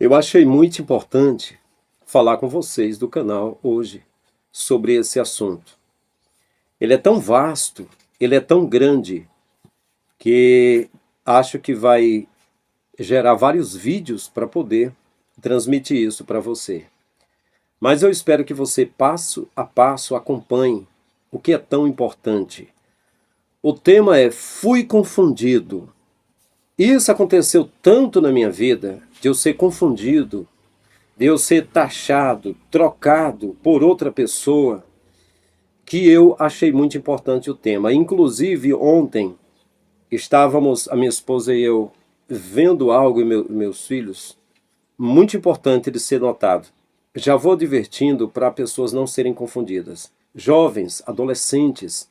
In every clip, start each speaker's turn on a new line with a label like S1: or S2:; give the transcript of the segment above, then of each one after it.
S1: Eu achei muito importante falar com vocês do canal hoje sobre esse assunto. Ele é tão vasto, ele é tão grande, que acho que vai gerar vários vídeos para poder transmitir isso para você. Mas eu espero que você, passo a passo, acompanhe o que é tão importante. O tema é Fui Confundido. Isso aconteceu tanto na minha vida, de eu ser confundido, de eu ser taxado, trocado por outra pessoa, que eu achei muito importante o tema. Inclusive, ontem, estávamos, a minha esposa e eu, vendo algo e meus filhos, muito importante de ser notado. Já vou divertindo para pessoas não serem confundidas. Jovens, adolescentes,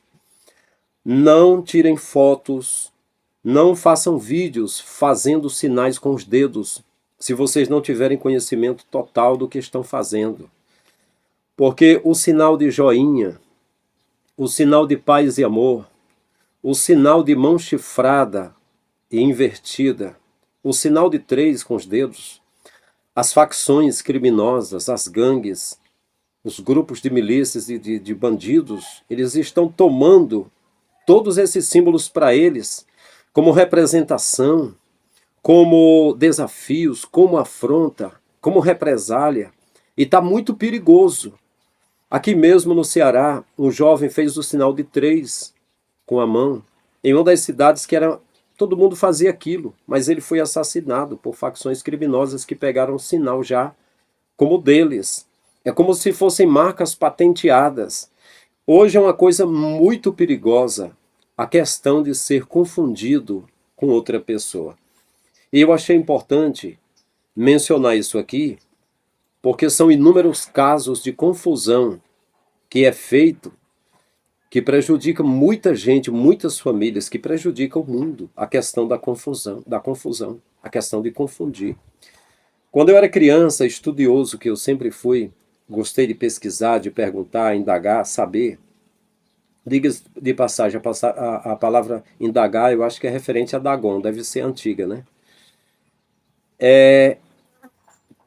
S1: não tirem fotos, não façam vídeos fazendo sinais com os dedos, se vocês não tiverem conhecimento total do que estão fazendo. Porque o sinal de joinha, o sinal de paz e amor, o sinal de mão chifrada e invertida, o sinal de 3 com os dedos, as facções criminosas, as gangues, os grupos de milícias e de bandidos, eles estão tomando todos esses símbolos para eles como representação, como desafios, como afronta, como represália. E está muito perigoso. Aqui mesmo no Ceará, um jovem fez o sinal de 3 com a mão, em uma das cidades que era, todo mundo fazia aquilo, mas ele foi assassinado por facções criminosas que pegaram o sinal já como deles. É como se fossem marcas patenteadas. Hoje é uma coisa muito perigosa a questão de ser confundido com outra pessoa. E eu achei importante mencionar isso aqui, porque são inúmeros casos de confusão que é feito, que prejudica muita gente, muitas famílias, que prejudica o mundo, a questão da confusão, a questão de confundir. Quando eu era criança, estudioso que eu sempre fui, gostei de pesquisar, de perguntar, indagar, saber. Diga-se de passagem, a palavra indagar, eu acho que é referente a Dagon, deve ser antiga, né?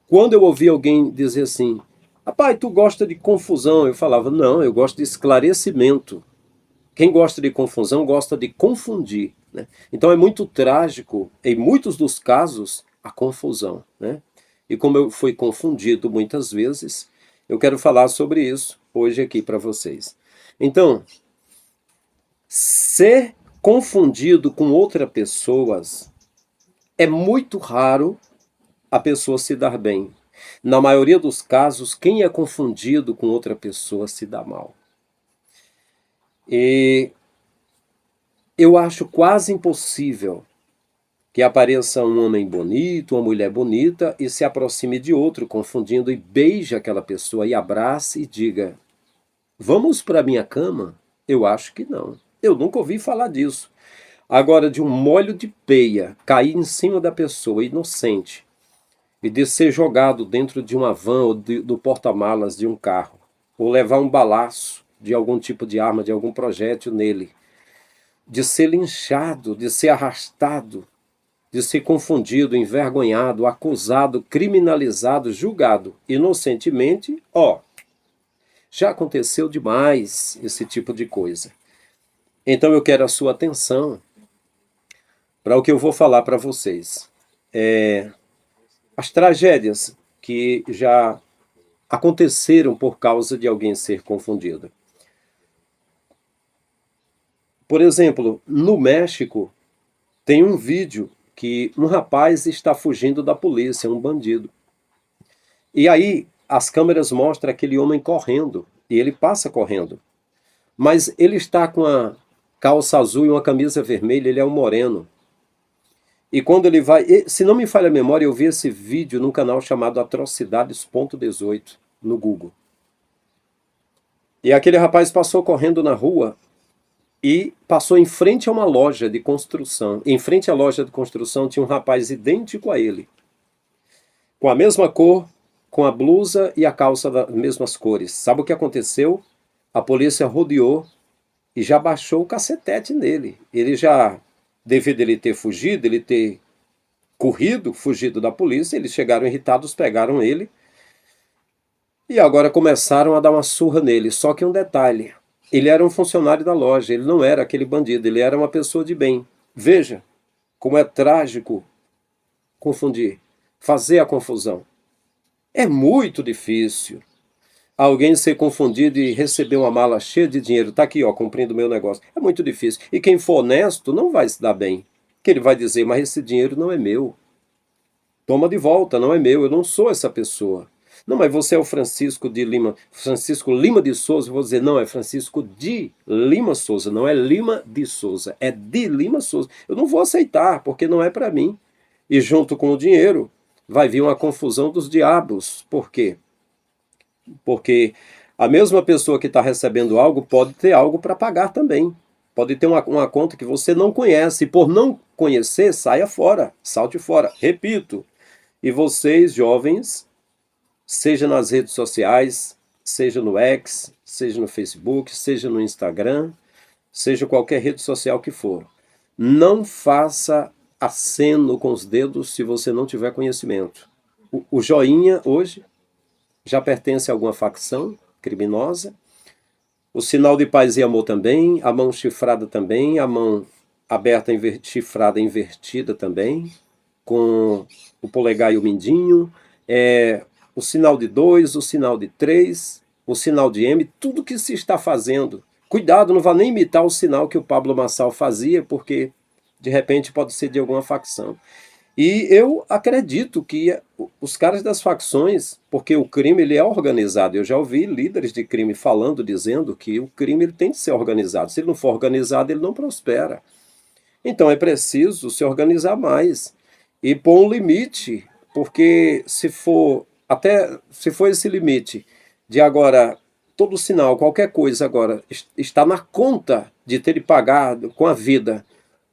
S1: Quando eu ouvi alguém dizer assim, rapaz, tu gosta de confusão, eu falava, não, eu gosto de esclarecimento. Quem gosta de confusão gosta de confundir, né? Então é muito trágico, em muitos dos casos, a confusão, né? E como eu fui confundido muitas vezes, eu quero falar sobre isso hoje aqui para vocês. Então, ser confundido com outras pessoas é muito raro a pessoa se dar bem. Na maioria dos casos, quem é confundido com outra pessoa se dá mal. E eu acho quase impossível que apareça um homem bonito, uma mulher bonita e se aproxime de outro, confundindo, e beije aquela pessoa e abrace e diga, vamos para minha cama? Eu acho que não. Eu nunca ouvi falar disso. Agora, de um molho de peia cair em cima da pessoa inocente e de ser jogado dentro de uma van ou do porta-malas de um carro, ou levar um balaço de algum tipo de arma, de algum projétil nele, de ser linchado, de ser arrastado, de ser confundido, envergonhado, acusado, criminalizado, julgado inocentemente, já aconteceu demais esse tipo de coisa. Então eu quero a sua atenção para o que eu vou falar para vocês. As tragédias que já aconteceram por causa de alguém ser confundido. Por exemplo, no México, tem um vídeo que um rapaz está fugindo da polícia, um bandido. E aí as câmeras mostram aquele homem correndo, e ele passa correndo. Mas ele está com a calça azul e uma camisa vermelha, ele é um moreno. E quando ele vai, se não me falha a memória, eu vi esse vídeo num canal chamado Atrocidades.18 no Google. E aquele rapaz passou correndo na rua e passou em frente a uma loja de construção. Em frente à loja de construção tinha um rapaz idêntico a ele, com a mesma cor, com a blusa e a calça das mesmas cores. Sabe o que aconteceu? A polícia rodeou e já baixou o cacetete nele. Ele já, devido a ele ter fugido, ele ter corrido, fugido da polícia, eles chegaram irritados, pegaram ele e agora começaram a dar uma surra nele. Só que um detalhe, ele era um funcionário da loja, ele não era aquele bandido, ele era uma pessoa de bem. Veja como é trágico confundir, fazer a confusão. É muito difícil alguém ser confundido e receber uma mala cheia de dinheiro. Está aqui, ó, cumprindo o meu negócio. É muito difícil. E quem for honesto não vai se dar bem. Que ele vai dizer, mas esse dinheiro não é meu. Toma de volta, não é meu, eu não sou essa pessoa. Não, mas você é o Francisco de Lima, Francisco Lima de Souza. Eu vou dizer, não, é Francisco de Lima Souza, não é Lima de Souza, é de Lima Souza. Eu não vou aceitar, porque não é para mim. E junto com o dinheiro, vai vir uma confusão dos diabos. Por quê? Porque a mesma pessoa que está recebendo algo pode ter algo para pagar também. Pode ter uma conta que você não conhece. E por não conhecer, saia fora, salte fora. Repito, e vocês, jovens, seja nas redes sociais, seja no X, seja no Facebook, seja no Instagram, seja qualquer rede social que for, não faça aceno com os dedos se você não tiver conhecimento. O joinha hoje já pertence a alguma facção criminosa. O sinal de paz e amor também, a mão chifrada também, a mão aberta, chifrada invertida também, com o polegar e o mindinho, o sinal de 2, o sinal de 3, o sinal de M, tudo que se está fazendo. Cuidado, não vá nem imitar o sinal que o Pablo Marçal fazia, porque de repente pode ser de alguma facção. E eu acredito que os caras das facções, porque o crime ele é organizado, eu já ouvi líderes de crime falando, dizendo que o crime ele tem de ser organizado. Se ele não for organizado, ele não prospera. Então é preciso se organizar mais e pôr um limite, porque se for esse limite de agora, todo sinal, qualquer coisa agora, está na conta de ter pagado com a vida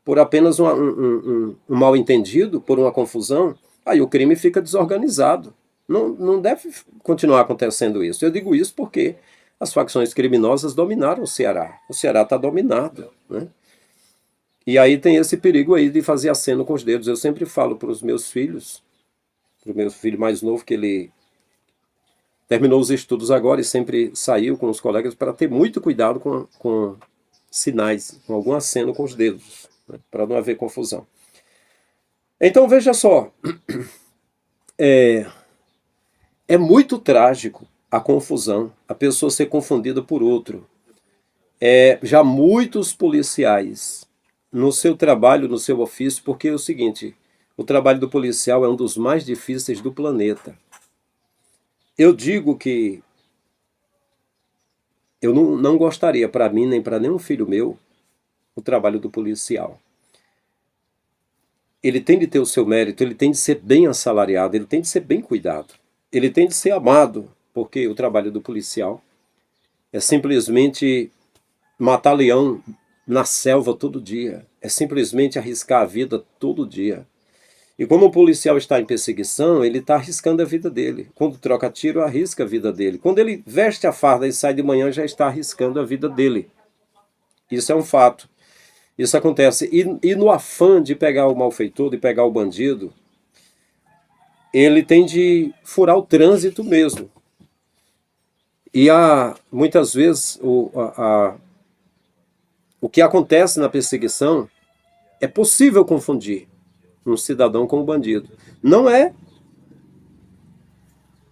S1: por apenas um mal-entendido, por uma confusão, aí o crime fica desorganizado. Não deve continuar acontecendo isso. Eu digo isso porque as facções criminosas dominaram o Ceará. O Ceará está dominado, né? E aí tem esse perigo aí de fazer aceno com os dedos. Eu sempre falo para os meus filhos, para o meu filho mais novo, que ele terminou os estudos agora e sempre saiu com os colegas para ter muito cuidado com sinais, com algum aceno com os dedos, né, para não haver confusão. Então veja só, é muito trágico a confusão, a pessoa ser confundida por outro. Já muitos policiais, no seu trabalho, no seu ofício, porque é o seguinte, o trabalho do policial é um dos mais difíceis do planeta. Eu digo que eu não gostaria para mim, nem para nenhum filho meu, o trabalho do policial. Ele tem de ter o seu mérito, ele tem de ser bem assalariado, ele tem de ser bem cuidado. Ele tem de ser amado, porque o trabalho do policial é simplesmente matar leão na selva todo dia. É simplesmente arriscar a vida todo dia. E como o policial está em perseguição, ele está arriscando a vida dele. Quando troca tiro, arrisca a vida dele. Quando ele veste a farda e sai de manhã, já está arriscando a vida dele. Isso é um fato. Isso acontece. E no afã de pegar o malfeitor, de pegar o bandido, ele tem de furar o trânsito mesmo. E muitas vezes o que acontece na perseguição é possível confundir um cidadão com um bandido. Não é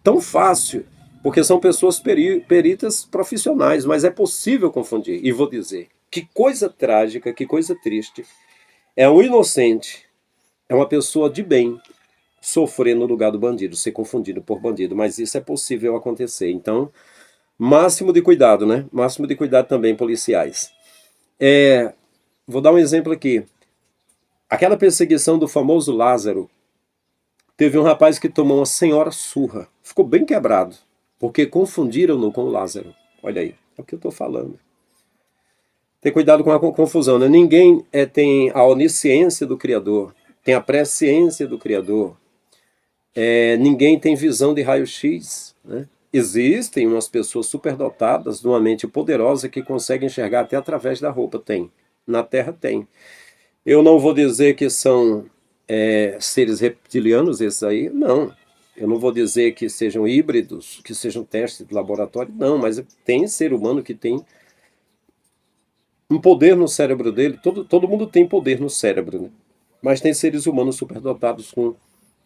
S1: tão fácil, porque são pessoas peritas profissionais, mas é possível confundir. E vou dizer, que coisa trágica, que coisa triste. É um inocente, é uma pessoa de bem, sofrer no lugar do bandido, ser confundido por bandido, mas isso é possível acontecer. Então, máximo de cuidado, né? Máximo de cuidado também, policiais. Vou dar um exemplo aqui. Aquela perseguição do famoso Lázaro, teve um rapaz que tomou uma senhora surra, ficou bem quebrado, porque confundiram-no com o Lázaro. Olha aí, é o que eu estou falando. Ter cuidado com a confusão, né? Ninguém tem a onisciência do Criador, tem a presciência do Criador. Ninguém tem visão de raio-x, né? Existem umas pessoas superdotadas de uma mente poderosa que conseguem enxergar até através da roupa. Tem. Na Terra tem. Eu não vou dizer que são seres reptilianos esses aí? Não. Eu não vou dizer que sejam híbridos, que sejam testes de laboratório, não, mas tem ser humano que tem um poder no cérebro dele, todo mundo tem poder no cérebro, né? Mas tem seres humanos superdotados com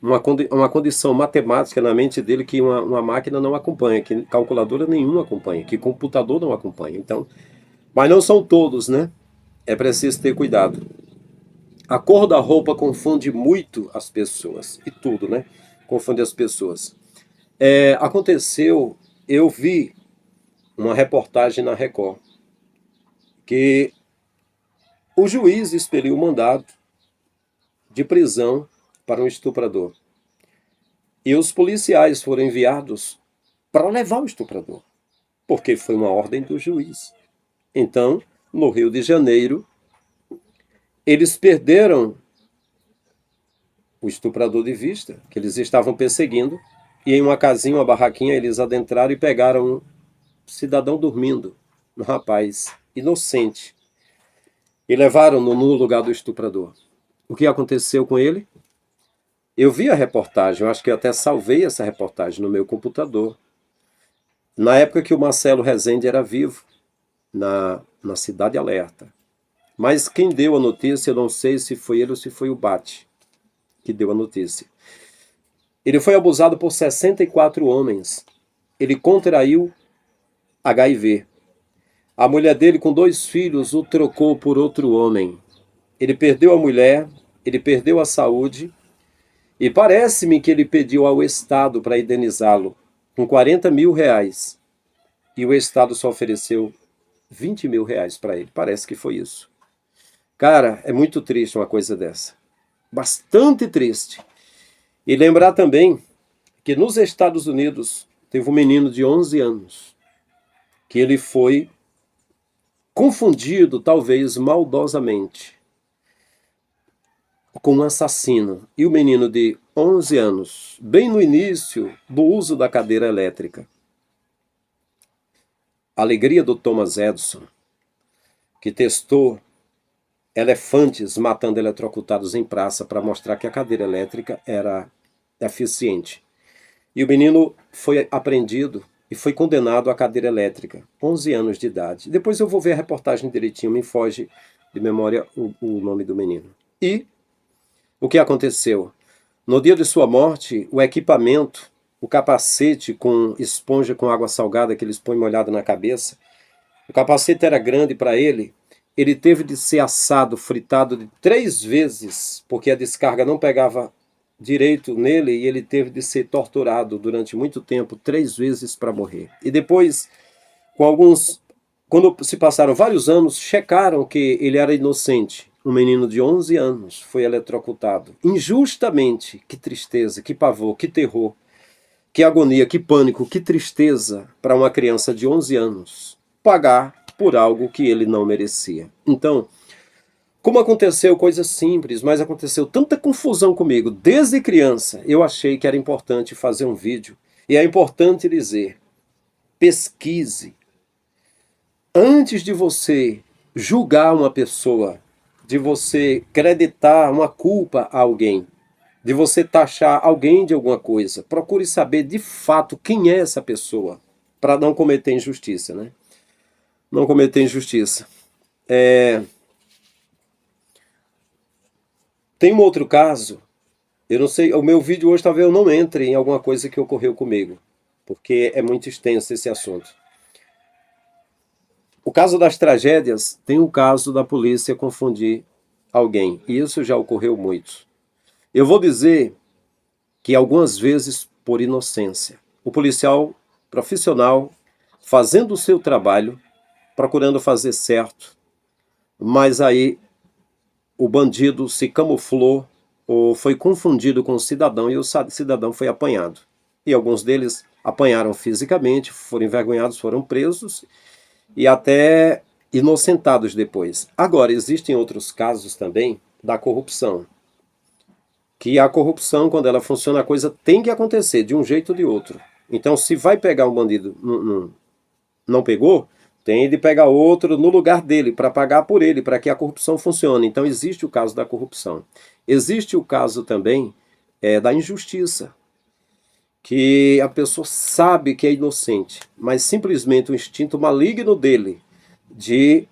S1: uma condição matemática na mente dele que uma máquina não acompanha, que calculadora nenhuma acompanha, que computador não acompanha. Então, mas não são todos, né? É preciso ter cuidado. A cor da roupa confunde muito as pessoas, e tudo, né? Confunde as pessoas. Aconteceu, eu vi uma reportagem na Record, que o juiz expeliu o mandado de prisão para um estuprador. E os policiais foram enviados para levar o estuprador, porque foi uma ordem do juiz. Então, no Rio de Janeiro, eles perderam o estuprador de vista, que eles estavam perseguindo, e em uma casinha, uma barraquinha, eles adentraram e pegaram um cidadão dormindo, um rapaz inocente, e levaram-no no lugar do estuprador. O que aconteceu com ele? Eu vi a reportagem, eu acho que eu até salvei essa reportagem no meu computador. Na época que o Marcelo Rezende era vivo, na Cidade Alerta. Mas quem deu a notícia, eu não sei se foi ele ou se foi o Bate que deu a notícia. Ele foi abusado por 64 homens. Ele contraiu HIV. A mulher dele, com 2 filhos, o trocou por outro homem. Ele perdeu a mulher, ele perdeu a saúde, e parece-me que ele pediu ao Estado para indenizá-lo com 40 mil reais. E o Estado só ofereceu 20 mil reais para ele. Parece que foi isso. Cara, é muito triste uma coisa dessa. Bastante triste. E lembrar também que nos Estados Unidos teve um menino de 11 anos que ele foi confundido, talvez maldosamente, com um assassino. E o menino de 11 anos, bem no início do uso da cadeira elétrica. A alegria do Thomas Edison, que testou elefantes matando eletrocutados em praça para mostrar que a cadeira elétrica era eficiente. E o menino foi apreendido e foi condenado à cadeira elétrica, 11 anos de idade. Depois eu vou ver a reportagem direitinho, me foge de memória o nome do menino. E o que aconteceu? No dia de sua morte, o equipamento, o capacete com esponja com água salgada que eles põem molhado na cabeça, o capacete era grande para ele, ele teve de ser assado, fritado de 3 vezes, porque a descarga não pegava direito nele e ele teve de ser torturado durante muito tempo, 3 vezes para morrer. E depois, quando se passaram vários anos, checaram que ele era inocente. Um menino de 11 anos foi eletrocutado injustamente. Que tristeza, que pavor, que terror, que agonia, que pânico, que tristeza para uma criança de 11 anos pagar por algo que ele não merecia. Então, como aconteceu coisas simples, mas aconteceu tanta confusão comigo desde criança, eu achei que era importante fazer um vídeo. E é importante dizer, pesquise. Antes de você julgar uma pessoa, de você acreditar uma culpa a alguém, de você taxar alguém de alguma coisa, procure saber de fato quem é essa pessoa, para não cometer injustiça, né? Não cometer injustiça. Tem um outro caso, eu não sei, o meu vídeo hoje talvez eu não entre em alguma coisa que ocorreu comigo, porque é muito extenso esse assunto. O caso das tragédias tem o caso da polícia confundir alguém, e isso já ocorreu muito. Eu vou dizer que algumas vezes por inocência. O policial profissional fazendo o seu trabalho, procurando fazer certo, mas aí o bandido se camuflou ou foi confundido com o cidadão e o cidadão foi apanhado. E alguns deles apanharam fisicamente, foram envergonhados, foram presos e até inocentados depois. Agora, existem outros casos também da corrupção. Que a corrupção, quando ela funciona, a coisa tem que acontecer de um jeito ou de outro. Então, se vai pegar um bandido, não pegou, tem de pegar outro no lugar dele, para pagar por ele, para que a corrupção funcione. Então existe o caso da corrupção. Existe o caso também da injustiça, que a pessoa sabe que é inocente, mas simplesmente o instinto maligno dele de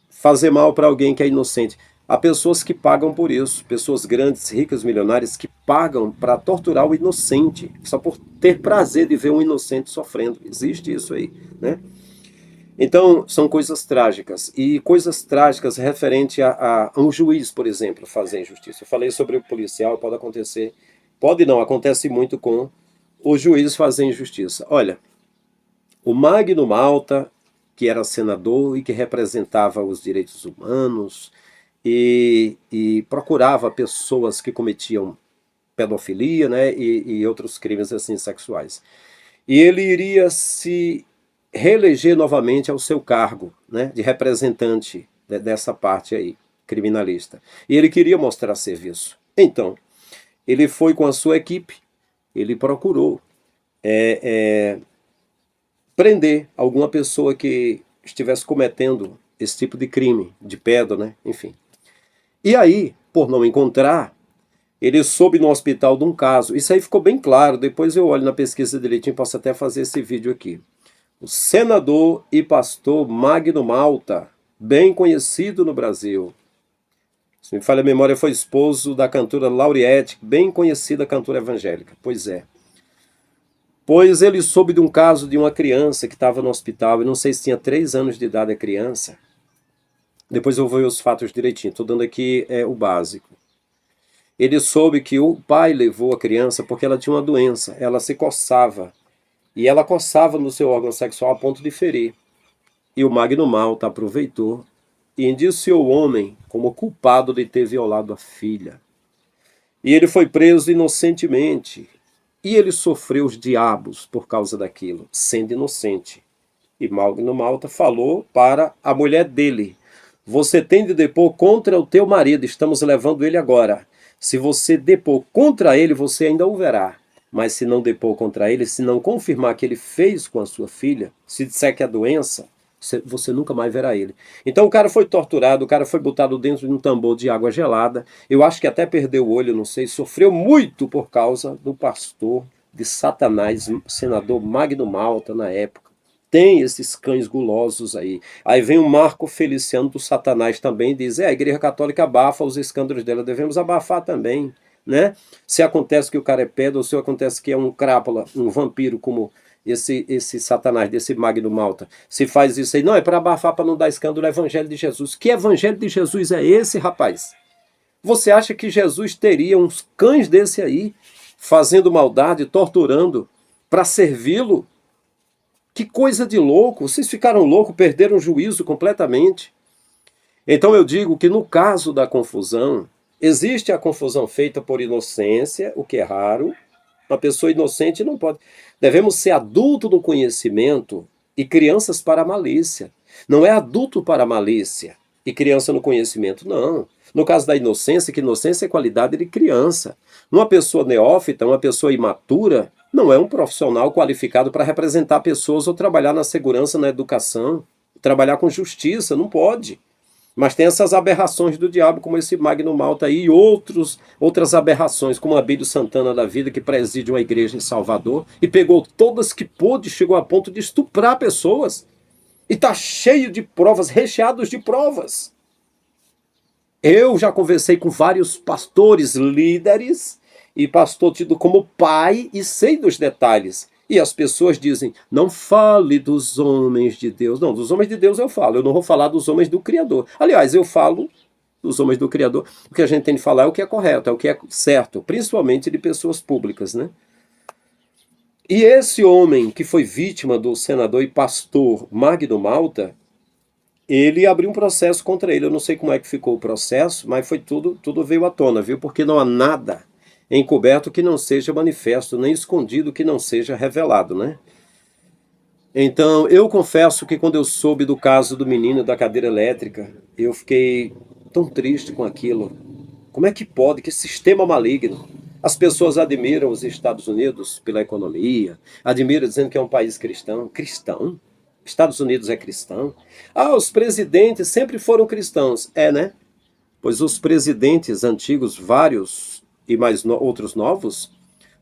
S1: fazer mal para alguém que é inocente. Há pessoas que pagam por isso, pessoas grandes, ricas, milionárias, que pagam para torturar o inocente, só por ter prazer de ver um inocente sofrendo. Existe isso aí, né? Então, são coisas trágicas. E coisas trágicas referente a um juiz, por exemplo, fazer injustiça. Eu falei sobre o policial, pode acontecer, pode não, acontece muito com o juiz fazer injustiça. Olha, o Magno Malta, que era senador e que representava os direitos humanos e procurava pessoas que cometiam pedofilia, né, e outros crimes assim sexuais. E ele iria se reeleger novamente ao seu cargo, né, de representante dessa parte aí, criminalista. E ele queria mostrar serviço. Então, ele foi com a sua equipe, ele procurou prender alguma pessoa que estivesse cometendo esse tipo de crime, de pedo, né, enfim. E aí, por não encontrar, ele soube no hospital de um caso. Isso aí ficou bem claro, depois eu olho na pesquisa direitinho, posso até fazer esse vídeo aqui. O senador e pastor Magno Malta, bem conhecido no Brasil. Se me falha a memória, foi esposo da cantora Lauriette, bem conhecida cantora evangélica. Pois é. Pois ele soube de um caso de uma criança que estava no hospital, e não sei se tinha 3 anos de idade a criança. Depois eu vou ver os fatos direitinho, estou dando aqui o básico. Ele soube que o pai levou a criança porque ela tinha uma doença, ela se coçava. E ela coçava no seu órgão sexual a ponto de ferir. E o Magno Malta aproveitou e indiciou o homem como culpado de ter violado a filha. E ele foi preso inocentemente. E ele sofreu os diabos por causa daquilo, sendo inocente. E Magno Malta falou para a mulher dele: você tem de depor contra o teu marido, estamos levando ele agora. Se você depor contra ele, você ainda o verá. Mas se não depor contra ele, se não confirmar que ele fez com a sua filha, se disser que é doença, você nunca mais verá ele. Então o cara foi torturado, o cara foi botado dentro de um tambor de água gelada. Eu acho que até perdeu o olho, não sei, sofreu muito por causa do pastor de Satanás, senador Magno Malta na época. Tem esses cães gulosos aí. Aí vem o Marco Feliciano do Satanás também e diz, a Igreja Católica abafa os escândalos dela, devemos abafar também, né? Se acontece que o cara é pedro, ou se acontece que é um crápula, um vampiro, como esse Satanás, desse Magno Malta, se faz isso aí, não, é para abafar, para não dar escândalo, o Evangelho de Jesus. Que Evangelho de Jesus é esse, rapaz? Você acha que Jesus teria uns cães desse aí, fazendo maldade, torturando, para servi-lo? Que coisa de louco, vocês ficaram loucos, perderam o juízo completamente. Então eu digo que no caso da confusão, existe a confusão feita por inocência, o que é raro. Uma pessoa inocente não pode. Devemos ser adultos no conhecimento e crianças para a malícia. Não é adulto para a malícia e criança no conhecimento, não. No caso da inocência, que inocência é qualidade de criança. Uma pessoa neófita, uma pessoa imatura, não é um profissional qualificado para representar pessoas ou trabalhar na segurança, na educação, trabalhar com justiça, não pode. Mas tem essas aberrações do diabo, como esse Magno Malta aí, e outras aberrações, como Abílio Santana da vida, que preside uma igreja em Salvador, e pegou todas que pôde, chegou a ponto de estuprar pessoas. E está cheio de provas, recheados de provas. Eu já conversei com vários pastores líderes, e pastor tido como pai, e sei dos detalhes. E as pessoas dizem, não fale dos homens de Deus. Não, dos homens de Deus eu falo, eu não vou falar dos homens do Criador. Aliás, eu falo dos homens do Criador, o que a gente tem de falar é o que é correto, é o que é certo, principalmente de pessoas públicas, né? E esse homem que foi vítima do senador e pastor Magno Malta, ele abriu um processo contra ele. Eu não sei como é que ficou o processo, mas foi tudo veio à tona, viu? Porque não há nada encoberto que não seja manifesto, nem escondido que não seja revelado, né? Então, eu confesso que quando eu soube do caso do menino da cadeira elétrica, eu fiquei tão triste com aquilo. Como é que pode? Que sistema maligno. As pessoas admiram os Estados Unidos pela economia, admiram dizendo que é um país cristão. Cristão? Estados Unidos é cristão. Ah, os presidentes sempre foram cristãos. É, né? Pois os presidentes antigos, vários e mais outros novos,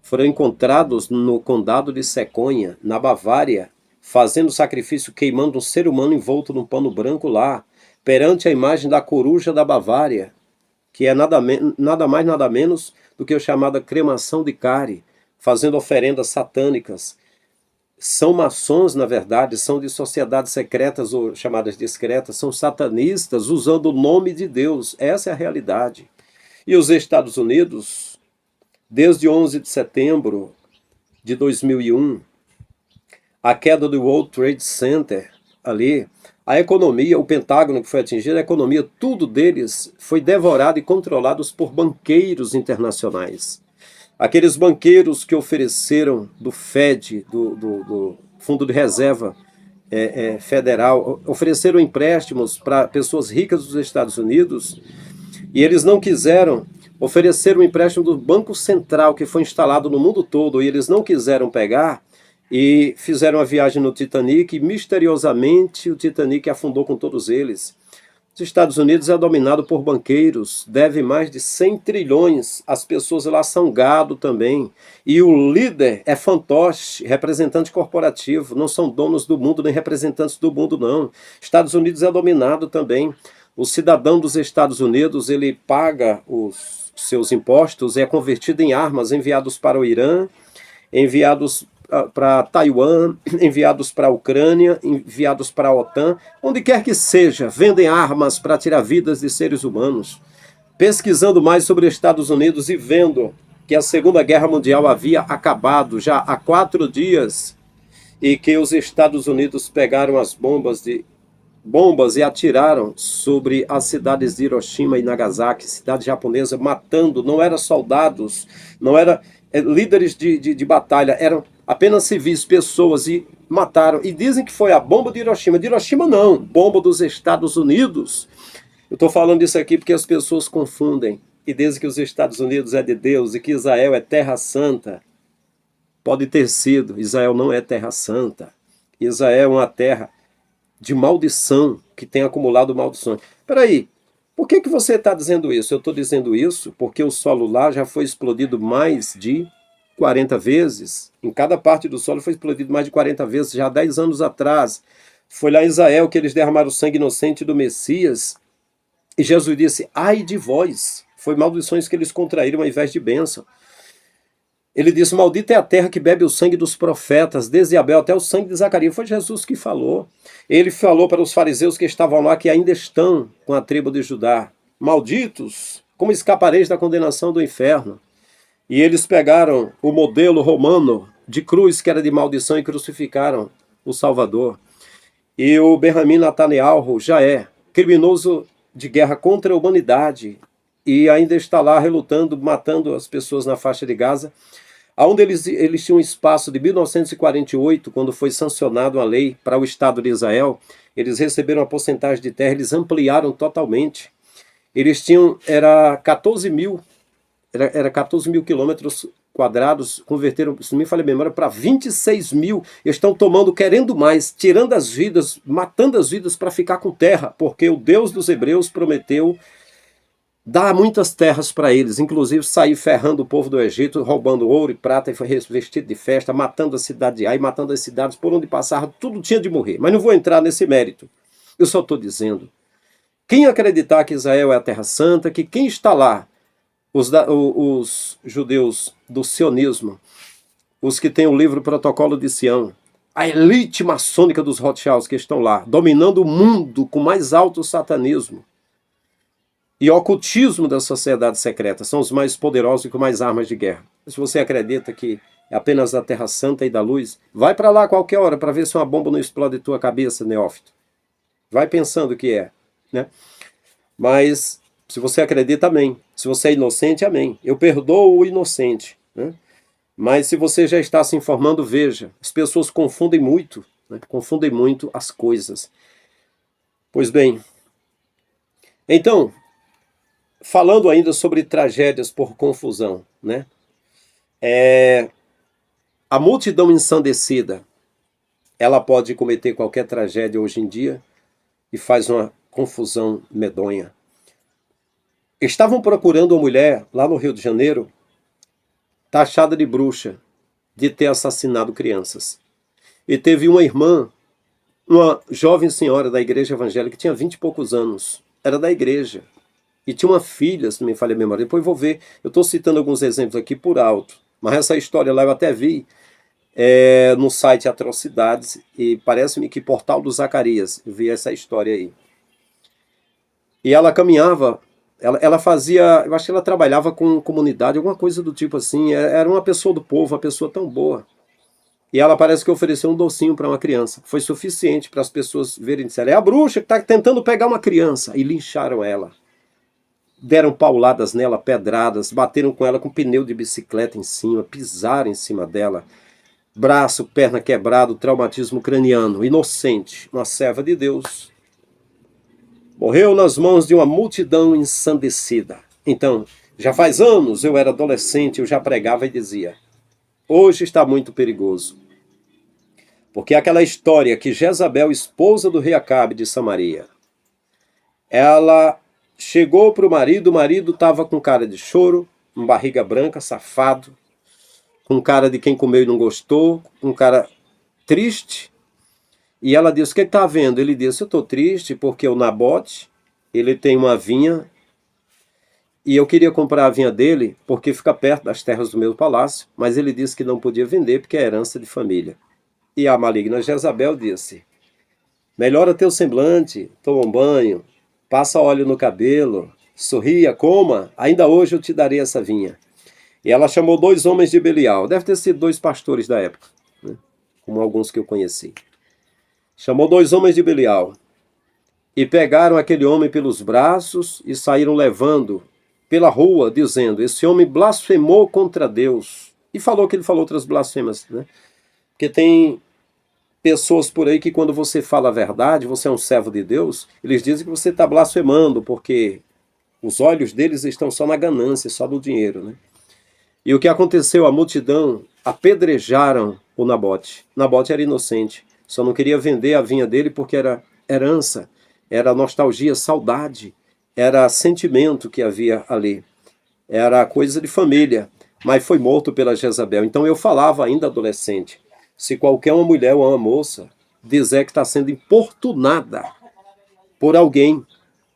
S1: foram encontrados no condado de Seconha, na Bavária, fazendo sacrifício, queimando um ser humano envolto num pano branco lá, perante a imagem da coruja da Bavária, que é nada mais, nada menos do que a chamada cremação de cárie, fazendo oferendas satânicas. São maçons, na verdade, são de sociedades secretas ou chamadas discretas, são satanistas usando o nome de Deus. Essa é a realidade. E os Estados Unidos, desde 11 de setembro de 2001, a queda do World Trade Center ali, a economia, o Pentágono que foi atingido, a economia, tudo deles foi devorado e controlado por banqueiros internacionais. Aqueles banqueiros que ofereceram do FED, do Fundo de Reserva Federal, ofereceram empréstimos para pessoas ricas dos Estados Unidos, e eles não quiseram oferecer um empréstimo do Banco Central, que foi instalado no mundo todo, e eles não quiseram pegar, e fizeram a viagem no Titanic, e misteriosamente o Titanic afundou com todos eles. Os Estados Unidos é dominado por banqueiros, deve mais de 100 trilhões, as pessoas lá são gado também. E o líder é fantoche, representante corporativo, não são donos do mundo nem representantes do mundo não. Estados Unidos é dominado também. O cidadão dos Estados Unidos, ele paga os seus impostos, é convertido em armas enviados para o Irã, enviados para Taiwan, enviados para a Ucrânia, enviados para a OTAN, onde quer que seja, vendem armas para tirar vidas de seres humanos. Pesquisando mais sobre os Estados Unidos e vendo que a Segunda Guerra Mundial havia acabado já há 4 dias e que os Estados Unidos pegaram as bombas e atiraram sobre as cidades de Hiroshima e Nagasaki, cidade japonesa, matando, não eram soldados, não eram líderes de batalha, eram apenas civis, pessoas, e mataram. E dizem que foi a bomba de Hiroshima. De Hiroshima não, bomba dos Estados Unidos. Eu estou falando isso aqui porque as pessoas confundem e dizem que os Estados Unidos é de Deus e que Israel é terra santa. Pode ter sido, Israel não é terra santa. Israel é uma terra de maldição, que tem acumulado maldições. Espera aí, por que você está dizendo isso? Eu estou dizendo isso porque o solo lá já foi explodido mais de 40 vezes. Em cada parte do solo foi explodido mais de 40 vezes, já há 10 anos atrás. Foi lá em Israel que eles derramaram o sangue inocente do Messias. E Jesus disse, ai de vós. Foi maldições que eles contraíram ao invés de bênção. Ele disse, maldita é a terra que bebe o sangue dos profetas, desde Abel até o sangue de Zacarias. Foi Jesus que falou. Ele falou para os fariseus que estavam lá, que ainda estão com a tribo de Judá. Malditos, como escapareis da condenação do inferno? E eles pegaram o modelo romano de cruz, que era de maldição, e crucificaram o Salvador. E o Benjamin Netanyahu já é criminoso de guerra contra a humanidade e ainda está lá relutando, matando as pessoas na faixa de Gaza, onde eles tinham um espaço de 1948, quando foi sancionado a lei para o Estado de Israel, eles receberam uma porcentagem de terra, eles ampliaram totalmente. Eles tinham, era 14 mil quilômetros quadrados, converteram, se não me falha a memória, para 26 mil. Estão tomando, querendo mais, tirando as vidas, matando as vidas para ficar com terra, porque o Deus dos hebreus prometeu dar muitas terras para eles, inclusive sair ferrando o povo do Egito, roubando ouro e prata, e foi revestido de festa, matando a cidade de Ai, matando as cidades por onde passava, tudo tinha de morrer. Mas não vou entrar nesse mérito. Eu só estou dizendo, quem acreditar que Israel é a terra santa, que quem está lá, os judeus do sionismo, os que têm o livro Protocolo de Sião, a elite maçônica dos Rothschilds que estão lá, dominando o mundo com mais alto satanismo e ocultismo da sociedade secreta, são os mais poderosos e com mais armas de guerra. Se você acredita que é apenas a terra santa e da luz, vai para lá a qualquer hora para ver se uma bomba não explode em tua cabeça, neófito. Vai pensando que é, né? Mas se você acredita, amém. Se você é inocente, amém. Eu perdoo o inocente, né? Mas se você já está se informando, veja, as pessoas confundem muito, né? Confundem muito as coisas. Pois bem, então, falando ainda sobre tragédias por confusão, né? A multidão ensandecida ela pode cometer qualquer tragédia hoje em dia e faz uma confusão medonha. Estavam procurando uma mulher lá no Rio de Janeiro, taxada de bruxa, de ter assassinado crianças. E teve uma irmã, uma jovem senhora da igreja evangélica, que tinha 20 e poucos anos, era da igreja, e tinha uma filha, se não me falha a memória. Depois vou ver, eu estou citando alguns exemplos aqui por alto, mas essa história lá eu até vi no site Atrocidades, e parece-me que Portal do Zacarias, eu vi essa história aí. E ela caminhava, ela fazia, eu acho que ela trabalhava com comunidade, alguma coisa do tipo assim, era uma pessoa do povo, uma pessoa tão boa. E ela parece que ofereceu um docinho para uma criança. Foi suficiente para as pessoas verem e disseram, é a bruxa que está tentando pegar uma criança. E lincharam ela. Deram pauladas nela, pedradas, bateram com ela com pneu de bicicleta em cima, pisaram em cima dela. Braço, perna quebrado, traumatismo craniano. Inocente, uma serva de Deus. Morreu nas mãos de uma multidão ensandecida. Então, já faz anos, eu era adolescente, eu já pregava e dizia, hoje está muito perigoso. Porque aquela história que Jezabel, esposa do rei Acabe de Samaria, ela chegou para o marido estava com cara de choro, com barriga branca, safado, com cara de quem comeu e não gostou, com cara triste. E ela disse, o que está vendo? Ele disse, eu estou triste porque o Nabote, ele tem uma vinha e eu queria comprar a vinha dele porque fica perto das terras do meu palácio, mas ele disse que não podia vender porque é herança de família. E a maligna Jezabel disse, melhora teu semblante, toma um banho, passa óleo no cabelo, sorria, coma, ainda hoje eu te darei essa vinha. E ela chamou 2 homens de Belial, deve ter sido 2 pastores da época, né? Como alguns que eu conheci. Chamou 2 homens de Belial e pegaram aquele homem pelos braços e saíram levando pela rua, dizendo, esse homem blasfemou contra Deus. E falou que ele falou outras blasfemas, né? Porque tem pessoas por aí que quando você fala a verdade, você é um servo de Deus, eles dizem que você está blasfemando, porque os olhos deles estão só na ganância, só no dinheiro, né? E o que aconteceu? A multidão apedrejaram o Nabote. Nabote era inocente, só não queria vender a vinha dele porque era herança, era nostalgia, saudade, era sentimento que havia ali, era coisa de família, mas foi morto pela Jezabel. Então eu falava ainda adolescente, se qualquer uma mulher ou uma moça dizer que está sendo importunada por alguém,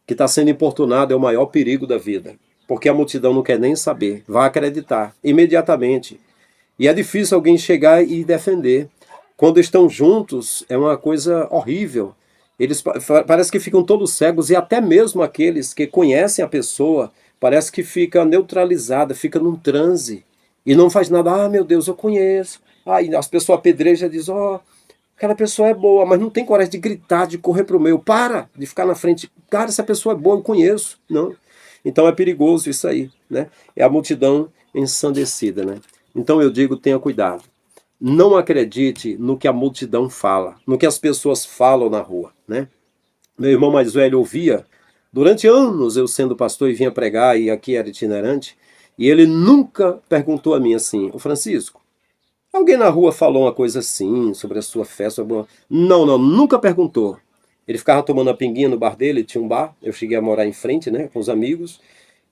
S1: que está sendo importunado é o maior perigo da vida. Porque a multidão não quer nem saber, vai acreditar imediatamente. E é difícil alguém chegar e defender. Quando estão juntos, é uma coisa horrível. Eles parece que ficam todos cegos, e até mesmo aqueles que conhecem a pessoa, parece que fica neutralizada, fica num transe. E não faz nada, ah, meu Deus, eu conheço. Aí as pessoas apedrejam e dizem, ó, aquela pessoa é boa, mas não tem coragem de gritar, de correr para o meio. Para de ficar na frente. Cara, essa pessoa é boa, eu conheço. Não. Então é perigoso isso aí, né? É a multidão ensandecida, né? Então eu digo, tenha cuidado. Não acredite no que a multidão fala, no que as pessoas falam na rua, né? Meu irmão mais velho ouvia, durante anos eu sendo pastor e vinha pregar, e aqui era itinerante, e ele nunca perguntou a mim assim, ô Francisco, alguém na rua falou uma coisa assim, sobre a sua fé, sobre... Não, nunca perguntou. Ele ficava tomando a pinguinha no bar dele, tinha um bar, eu cheguei a morar em frente, né, com os amigos,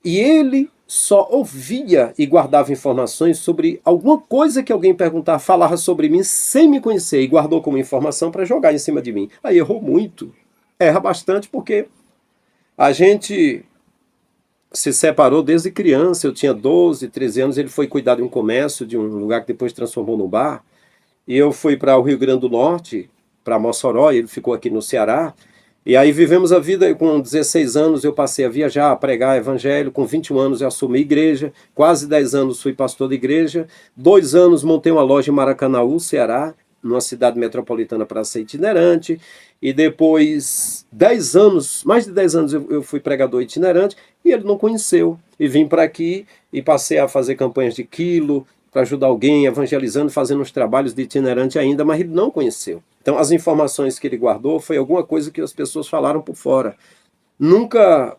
S1: e ele só ouvia e guardava informações sobre alguma coisa que alguém perguntava, falava sobre mim sem me conhecer, e guardou como informação para jogar em cima de mim. Aí errou muito, erra bastante, porque a gente se separou desde criança, eu tinha 12, 13 anos, ele foi cuidar de um comércio, de um lugar que depois transformou num bar, e eu fui para o Rio Grande do Norte, para Mossoró, e ele ficou aqui no Ceará, e aí vivemos a vida, com 16 anos eu passei a viajar, a pregar evangelho, com 21 anos eu assumi igreja, quase 10 anos fui pastor de igreja, 2 anos montei uma loja em Maracanaú, Ceará, numa cidade metropolitana para ser itinerante, e depois 10 anos, mais de 10 anos eu fui pregador itinerante, e ele não conheceu, e vim para aqui e passei a fazer campanhas de quilo, para ajudar alguém, evangelizando, fazendo uns trabalhos de itinerante ainda, mas ele não conheceu. Então as informações que ele guardou foi alguma coisa que as pessoas falaram por fora. Nunca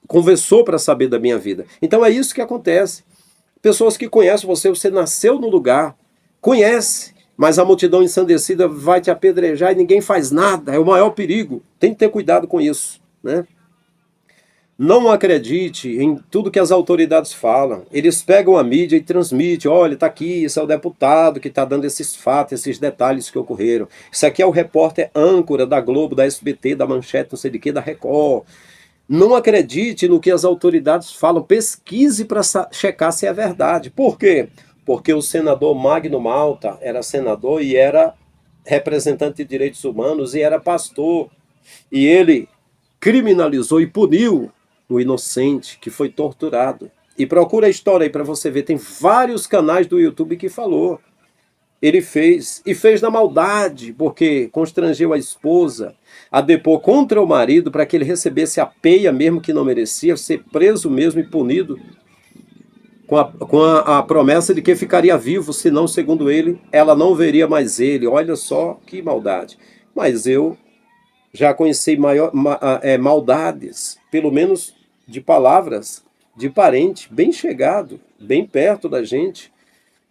S1: conversou para saber da minha vida. Então é isso que acontece. Pessoas que conhecem você, você nasceu no lugar, conhece, mas a multidão ensandecida vai te apedrejar e ninguém faz nada. É o maior perigo. Tem que ter cuidado com isso, né? Não acredite em tudo que as autoridades falam. Eles pegam a mídia e transmitem. Olha, está aqui, esse é o deputado que está dando esses fatos, esses detalhes que ocorreram. Isso aqui é o repórter âncora da Globo, da SBT, da Manchete, não sei de quê, da Record. Não acredite no que as autoridades falam. Pesquise para checar se é verdade. Por quê? Porque o senador Magno Malta era senador e era representante de direitos humanos e era pastor. E ele criminalizou e puniu o inocente que foi torturado. E procura a história aí para você ver. Tem vários canais do YouTube que falou. Ele fez, e fez na maldade, porque constrangeu a esposa a depor contra o marido para que ele recebesse a peia mesmo que não merecia, ser preso mesmo e punido, com a promessa de que ficaria vivo, senão, segundo ele, ela não veria mais ele. Olha só que maldade. Mas eu já conheci maldades, pelo menos de palavras, de parente bem chegado, bem perto da gente.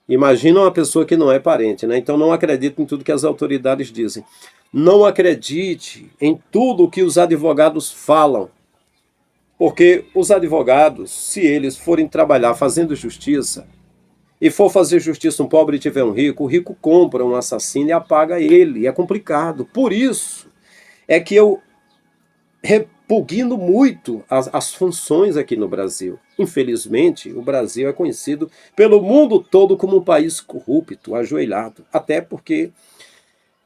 S1: Imagina uma pessoa que não é parente, né? Então não acredite em tudo que as autoridades dizem. Não acredite em tudo que os advogados falam. Porque os advogados, se eles forem trabalhar fazendo justiça, e for fazer justiça um pobre e tiver um rico, o rico compra um assassino e apaga ele. É complicado. Por isso é que eu repugno muito as funções aqui no Brasil. Infelizmente, o Brasil é conhecido pelo mundo todo como um país corrupto, ajoelhado. Até porque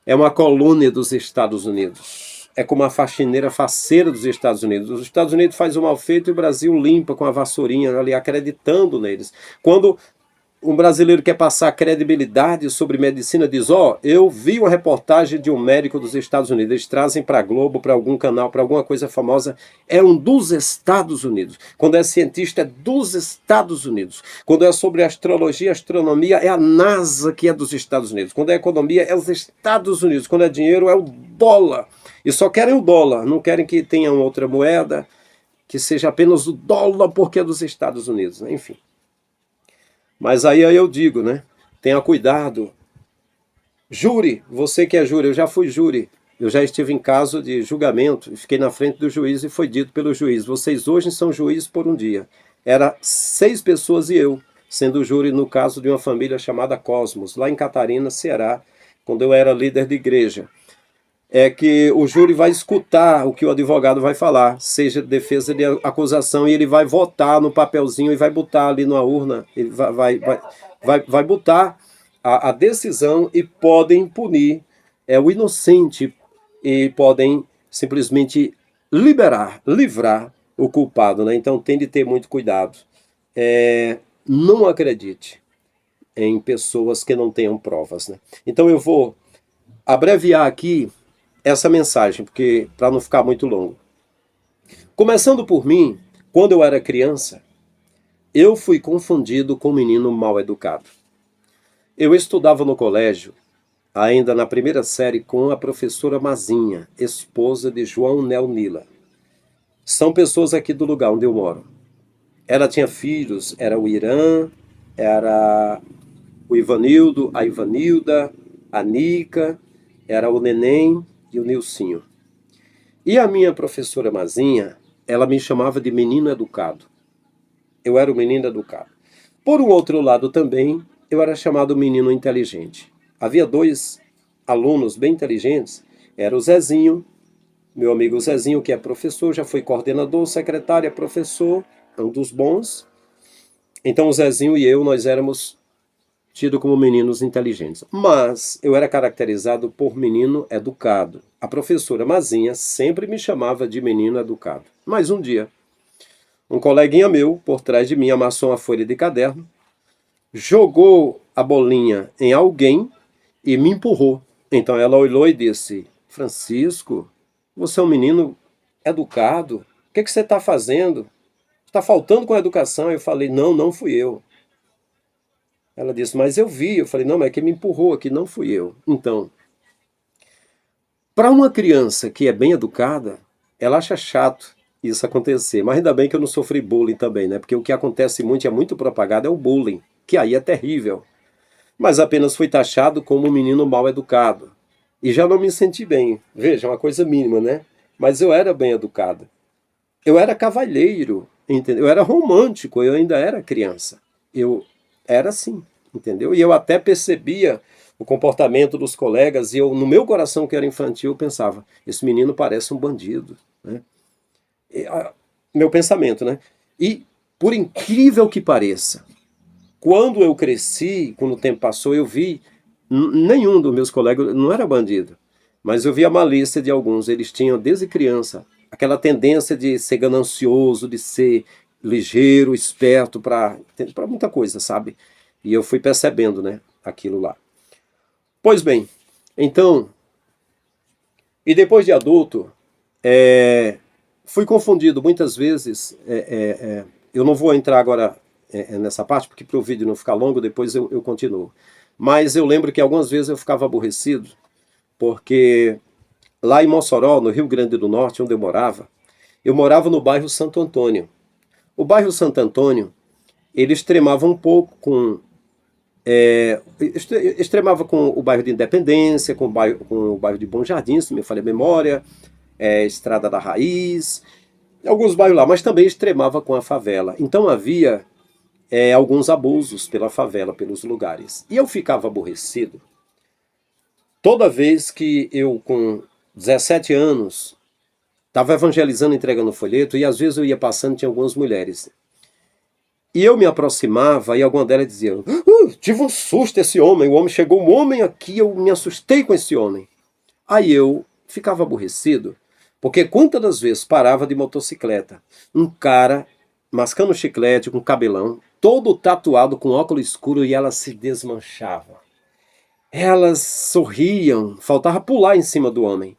S1: é uma colônia dos Estados Unidos. É como a faxineira faceira dos Estados Unidos. Os Estados Unidos faz o mal feito e o Brasil limpa com a vassourinha ali, acreditando neles. Quando um brasileiro quer passar credibilidade sobre medicina, diz, eu vi uma reportagem de um médico dos Estados Unidos, eles trazem para a Globo, para algum canal, para alguma coisa famosa, é um dos Estados Unidos. Quando é cientista, é dos Estados Unidos. Quando é sobre astrologia, astronomia, é a NASA que é dos Estados Unidos. Quando é economia, é os Estados Unidos. Quando é dinheiro, é o dólar. E só querem o dólar, não querem que tenha outra moeda, que seja apenas o dólar, porque é dos Estados Unidos, né? Enfim. Mas aí eu digo, né? Tenha cuidado. Júri, você que é júri, eu já fui júri. Eu já estive em caso de julgamento, fiquei na frente do juiz e foi dito pelo juiz, vocês hoje são juízes por um dia. Era 6 pessoas e eu, sendo júri no caso de uma família chamada Cosmos, lá em Catarina, Ceará, quando eu era líder de igreja. É que o júri vai escutar o que o advogado vai falar, seja defesa de acusação, e ele vai votar no papelzinho e vai botar ali na urna, ele vai botar a decisão e podem punir o inocente e podem simplesmente livrar o culpado, né? Então tem de ter muito cuidado. Não acredite em pessoas que não tenham provas, né? Então eu vou abreviar aqui essa mensagem, porque para não ficar muito longo. Começando por mim, quando eu era criança, eu fui confundido com um menino mal educado. Eu estudava no colégio, ainda na primeira série, com a professora Mazinha, esposa de João Neonila. São pessoas aqui do lugar onde eu moro. Ela tinha filhos, era o Irã, era o Ivanildo, a Ivanilda, a Nica, era o Neném e o Nilcinho. E a minha professora Mazinha, ela me chamava de menino educado. Eu era o menino educado. Por um outro lado também, eu era chamado menino inteligente. Havia 2 alunos bem inteligentes, era o Zezinho, meu amigo Zezinho, que é professor, já foi coordenador, secretário, é professor, é um dos bons. Então o Zezinho e eu, nós éramos tido como meninos inteligentes. Mas eu era caracterizado por menino educado. A professora Mazinha sempre me chamava de menino educado. Mas um dia, um coleguinha meu, por trás de mim, amassou uma folha de caderno, jogou a bolinha em alguém e me empurrou. Então ela olhou e disse, Francisco, você é um menino educado? O que você está fazendo? Está faltando com a educação? Eu falei, não fui eu. Ela disse, mas eu vi. Eu falei, não, mas é quem me empurrou aqui, não fui eu. Então, para uma criança que é bem educada, ela acha chato isso acontecer. Mas ainda bem que eu não sofri bullying também, né? Porque o que acontece muito, é muito propagado, é o bullying, que aí é terrível. mas apenas fui taxado como um menino mal educado. E já não me senti bem. Veja, uma coisa mínima, né? Mas eu era bem educado. Eu era cavalheiro, entendeu? Eu era romântico, eu ainda era criança. Eu era assim, entendeu? E eu até percebia o comportamento dos colegas e eu, no meu coração que era infantil, eu pensava, esse menino parece um bandido, né? Meu pensamento, né? E, por incrível que pareça, quando eu cresci, quando o tempo passou, eu vi nenhum dos meus colegas não era bandido, mas eu vi a malícia de alguns. Eles tinham desde criança aquela tendência de ser ganancioso, de ser ligeiro, esperto para muita coisa, sabe? E eu fui percebendo, né, aquilo lá. Pois bem, então, e depois de adulto, fui confundido muitas vezes. Eu não vou entrar agora nessa parte, porque para o vídeo não ficar longo, depois eu continuo. Mas eu lembro que algumas vezes eu ficava aborrecido, porque lá em Mossoró, no Rio Grande do Norte, onde eu morava no bairro Santo Antônio. O bairro Santo Antônio, ele extremava um pouco com... extremava com o bairro de Independência, com o bairro de Bom Jardim, se me falha a memória, Estrada da Raiz, alguns bairros lá, mas também extremava com a favela. Então havia alguns abusos pela favela, pelos lugares. E eu ficava aborrecido toda vez que eu, com 17 anos, estava evangelizando, entregando folheto, e às vezes eu ia passando e tinha algumas mulheres. E eu me aproximava e alguma delas dizia, tive um susto esse homem, o homem chegou, um homem aqui, eu me assustei com esse homem. Aí eu ficava aborrecido, porque quantas das vezes parava de motocicleta, um cara mascando chiclete, com cabelão, todo tatuado, com óculos escuro, e elas se desmanchavam. Elas sorriam, faltava pular em cima do homem.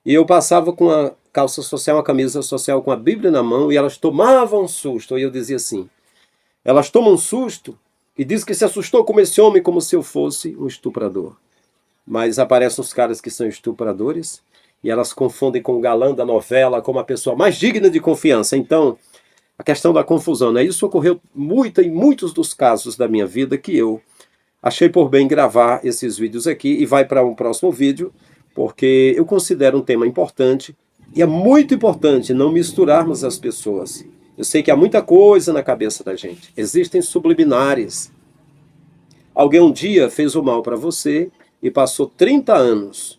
S1: E eu passava com a calça social, uma camisa social com a Bíblia na mão, e elas tomavam um susto. E eu dizia assim, elas tomam um susto e diz que se assustou com esse homem como se eu fosse um estuprador. Mas aparecem os caras que são estupradores e elas confundem com o galã da novela como a pessoa mais digna de confiança. Então, a questão da confusão, né? Isso ocorreu em muitos dos casos da minha vida que eu achei por bem gravar esses vídeos aqui e vai para um próximo vídeo, porque eu considero um tema importante e é muito importante não misturarmos as pessoas. Eu sei que há muita coisa na cabeça da gente. Existem subliminares. Alguém um dia fez o mal para você e passou 30 anos.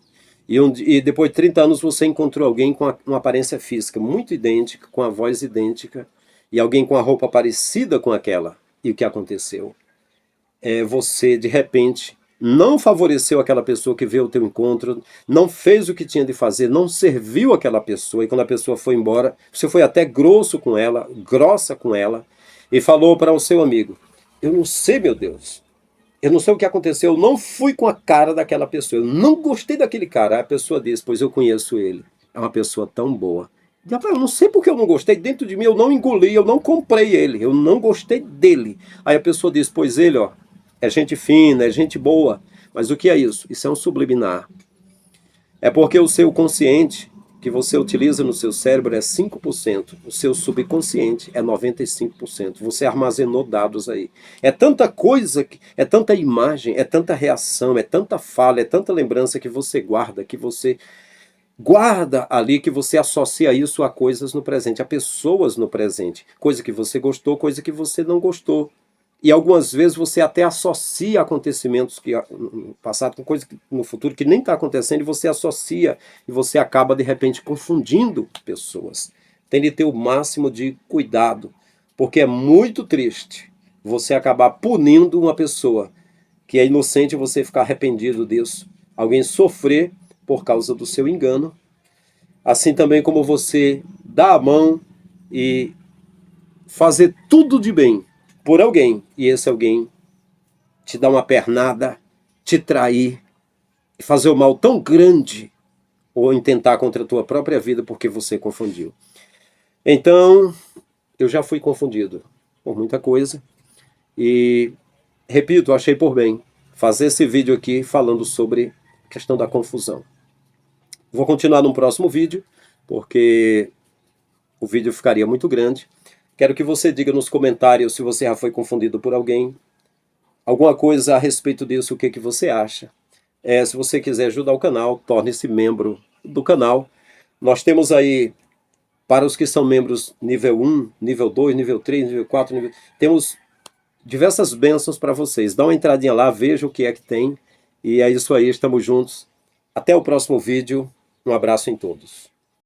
S1: E depois de 30 anos você encontrou alguém com uma aparência física muito idêntica, com a voz idêntica, e alguém com a roupa parecida com aquela. E o que aconteceu? Você, de repente, não favoreceu aquela pessoa que veio ao teu encontro, não fez o que tinha de fazer, não serviu aquela pessoa, e quando a pessoa foi embora, você foi até grosso com ela, grossa com ela, e falou para o seu amigo, eu não sei, meu Deus, eu não sei o que aconteceu, eu não fui com a cara daquela pessoa, eu não gostei daquele cara. Aí a pessoa diz, pois eu conheço ele, é uma pessoa tão boa. Eu não sei porque eu não gostei, dentro de mim eu não engoli, eu não comprei ele, eu não gostei dele. Aí a pessoa diz, pois ele, ó, é gente fina, é gente boa. Mas o que é isso? Isso é um subliminar. É porque o seu consciente, que você utiliza no seu cérebro, é 5%. O seu subconsciente é 95%. Você armazenou dados aí. É tanta coisa, é tanta imagem, é tanta reação, é tanta fala, é tanta lembrança que você guarda ali, que você associa isso a coisas no presente, a pessoas no presente. Coisa que você gostou, coisa que você não gostou. E algumas vezes você até associa acontecimentos que no passado com coisas no futuro que nem está acontecendo, e você associa e você acaba de repente confundindo pessoas. Tem de ter o máximo de cuidado, porque é muito triste você acabar punindo uma pessoa que é inocente e você ficar arrependido disso. Alguém sofrer por causa do seu engano. Assim também como você dar a mão e fazer tudo de bem por alguém, e esse alguém te dar uma pernada, te trair, fazer o mal tão grande, ou intentar contra a tua própria vida porque você confundiu. Então, eu já fui confundido por muita coisa, e, repito, achei por bem fazer esse vídeo aqui falando sobre a questão da confusão. Vou continuar no próximo vídeo, porque o vídeo ficaria muito grande. Quero que você diga nos comentários se você já foi confundido por alguém, alguma coisa a respeito disso, o que, que você acha. Se você quiser ajudar o canal, torne-se membro do canal. Nós temos aí, para os que são membros nível 1, nível 2, nível 3, nível 4, temos diversas bênçãos para vocês. Dá uma entradinha lá, veja o que é que tem. E é isso aí, estamos juntos. Até o próximo vídeo. Um abraço em todos.